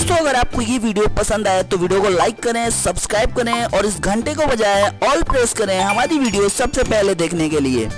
दोस्तों अगर आपको ये वीडियो पसंद आए तो वीडियो को लाइक करें, सब्सक्राइब करें और इस घंटे को बजाय ऑल प्रेस करें हमारी वीडियो सबसे पहले देखने के लिए।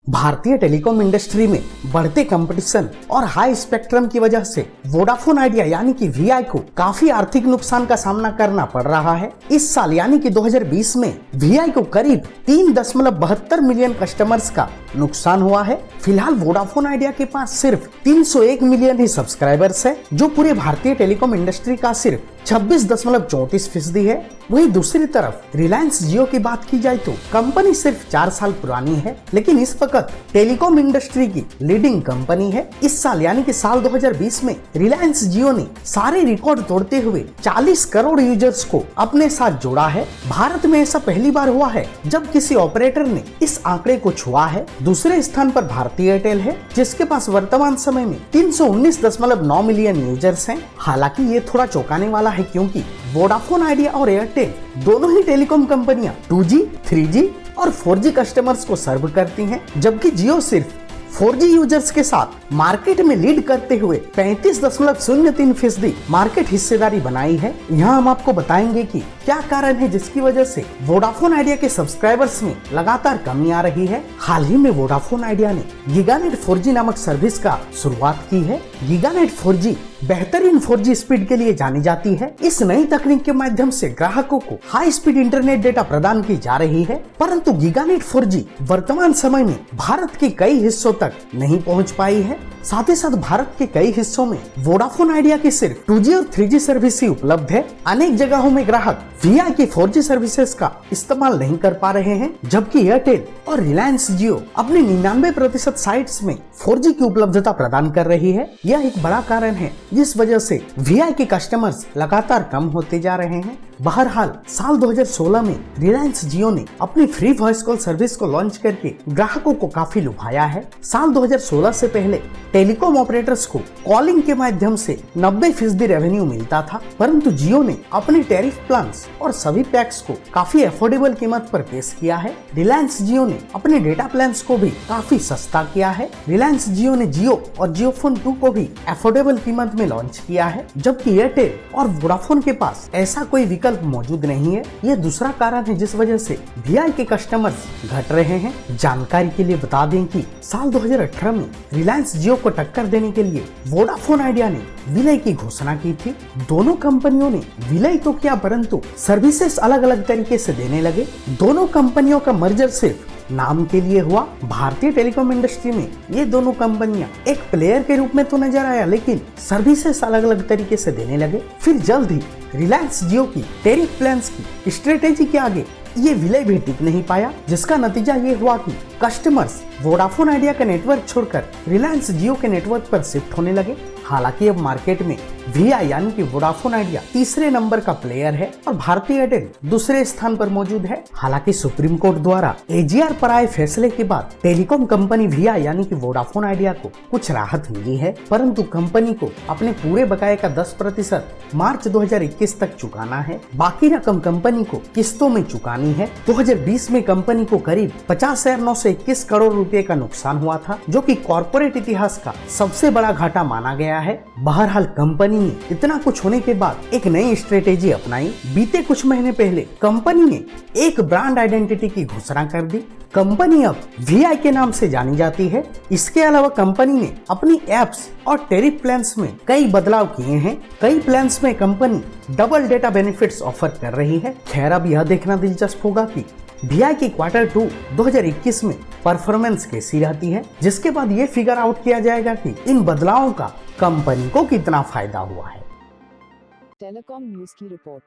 भारतीय टेलीकॉम इंडस्ट्री में बढ़ते कंपटीशन और हाई स्पेक्ट्रम की वजह से वोडाफोन आइडिया यानी कि वीआई को काफी आर्थिक नुकसान का सामना करना पड़ रहा है। इस साल यानी कि 2020 में वीआई को करीब 3.72 मिलियन कस्टमर्स का नुकसान हुआ है। फिलहाल वोडाफोन आइडिया के पास सिर्फ 301 मिलियन ही सब्सक्राइबर्स है, जो पूरे भारतीय टेलीकॉम इंडस्ट्री का सिर्फ 26.34% है। वहीं दूसरी तरफ रिलायंस जियो की बात की जाए तो कंपनी सिर्फ 4 साल पुरानी है, लेकिन इस वक्त टेलीकॉम इंडस्ट्री की लीडिंग कंपनी है। इस साल यानी कि साल 2020 में रिलायंस जियो ने सारे रिकॉर्ड तोड़ते हुए 40 करोड़ यूजर्स को अपने साथ जोड़ा है। भारत में ऐसा पहली बार हुआ है जब किसी ऑपरेटर ने इस आंकड़े को छुआ है। दूसरे स्थान पर भारतीय एयरटेल है, जिसके पास वर्तमान समय में 319.9 मिलियन यूजर्स हैं। हालांकि ये थोड़ा चौंकाने वाला है, क्योंकि वोडाफोन आइडिया और एयरटेल दोनों ही टेलीकॉम कंपनियां 2G, 3G और 4G कस्टमर्स को सर्व करती हैं, जबकि जियो सिर्फ 4G यूजर्स के साथ मार्केट में लीड करते हुए 35.03% मार्केट हिस्सेदारी बनाई है। यहाँ हम आपको बताएंगे कि क्या कारण है जिसकी वजह से वोडाफोन आइडिया के सब्सक्राइबर्स में लगातार कमी आ रही है। हाल ही में वोडाफोन आइडिया ने गीगानेट 4G नामक सर्विस का शुरुआत की है। गीगानेट 4G बेहतरीन 4G स्पीड के लिए जानी जाती है। इस नई तकनीक के माध्यम से ग्राहकों को हाई स्पीड इंटरनेट डेटा प्रदान की जा रही है, परंतु गीगानेट 4G वर्तमान समय में भारत के कई हिस्सों तक नहीं पहुंच पाई है। साथ ही साथ भारत के कई हिस्सों में वोडाफोन आइडिया की सिर्फ 2G और 3G सर्विस ही उपलब्ध है। अनेक जगहों में ग्राहक वीआई की 4G सर्विसेज का इस्तेमाल नहीं कर पा रहे हैं, जबकि एयरटेल और रिलायंस जियो अपनी 99% साइट्स में 4G की उपलब्धता प्रदान कर रही है। यह एक बड़ा कारण है जिस वजह से वीआई के कस्टमर्स लगातार कम होते जा रहे हैं। बहरहाल साल 2016 में रिलायंस जियो ने अपनी फ्री वॉइस कॉल सर्विस को लॉन्च करके ग्राहकों को काफी लुभाया है। साल 2016 से पहले टेलीकॉम ऑपरेटर्स को कॉलिंग के माध्यम से 90% रेवेन्यू मिलता था, परंतु जियो ने अपने टैरिफ प्लान्स और सभी पैक्स को काफी अफोर्डेबल कीमत पर पेश किया है। रिलायंस जियो ने अपने डेटा प्लान्स को भी काफी सस्ता किया है। रिलायंस जियो ने जियो और जियोफोन 2 को भी अफोर्डेबल कीमत में लॉन्च किया है, जबकि एयरटेल और वोडाफोन के पास ऐसा कोई विकल्प मौजूद नहीं है। यह दूसरा कारण है जिस वजह से वीआई के कस्टमर्स घट रहे हैं। जानकारी के लिए बता दें कि साल 2018 में रिलायंस जियो को टक्कर देने के लिए वोडाफोन आइडिया ने विलय की घोषणा की थी। दोनों कंपनियों ने विलय तो किया, परंतु सर्विसेज अलग अलग तरीके से देने लगे। दोनों कंपनियों का मर्जर सिर्फ नाम के लिए हुआ। भारतीय टेलीकॉम इंडस्ट्री में ये दोनों कंपनियां एक प्लेयर के रूप में तो नजर आया, लेकिन सर्विसेज अलग अलग तरीके से देने लगे। फिर जल्द ही रिलायंस जियो की टैरिफ प्लान्स की स्ट्रेटेजी के आगे ये विलय भी टिक नहीं पाया, जिसका नतीजा ये हुआ कि कस्टमर्स वोडाफोन आइडिया का नेटवर्क छोड़कर रिलायंस जियो के नेटवर्क पर शिफ्ट होने लगे। हालांकि अब मार्केट में वीआई यानी कि वोडाफोन आइडिया तीसरे नंबर का प्लेयर है और भारतीय एयरटेल दूसरे स्थान पर मौजूद है। हालांकि सुप्रीम कोर्ट द्वारा एजीआर पर आए फैसले के बाद टेलीकॉम कंपनी वीआई यानी कि वोडाफोन आइडिया को कुछ राहत मिली है, परंतु कंपनी को अपने पूरे बकाये का 10% मार्च 2021 तक चुकाना है। बाकी रकम कंपनी को किस्तों में चुकानी है। 2020 में कंपनी को करीब 50,921 करोड़ रुपए का नुकसान हुआ था, जो कि कॉर्पोरेट इतिहास का सबसे बड़ा घाटा माना गया है। बहरहाल कंपनी ने इतना कुछ होने के बाद एक नई स्ट्रेटेजी अपनाई। बीते कुछ महीने पहले कंपनी ने एक ब्रांड आइडेंटिटी की घोषणा कर दी। कंपनी अब वीआई के नाम से जानी जाती है। इसके अलावा कंपनी ने अपनी एप्स और टैरिफ प्लान्स में कई बदलाव किए हैं। कई प्लान्स में company double data benefits offer कर रही है। खैर, अब यह देखना दिलचस्प होगा कि वीआई की Q2 2021 में परफॉर्मेंस कैसी रहती है, जिसके बाद ये फिगर आउट किया जाएगा कि इन बदलावों का कंपनी को कितना फायदा हुआ है। टेलीकॉम न्यूज की रिपोर्ट।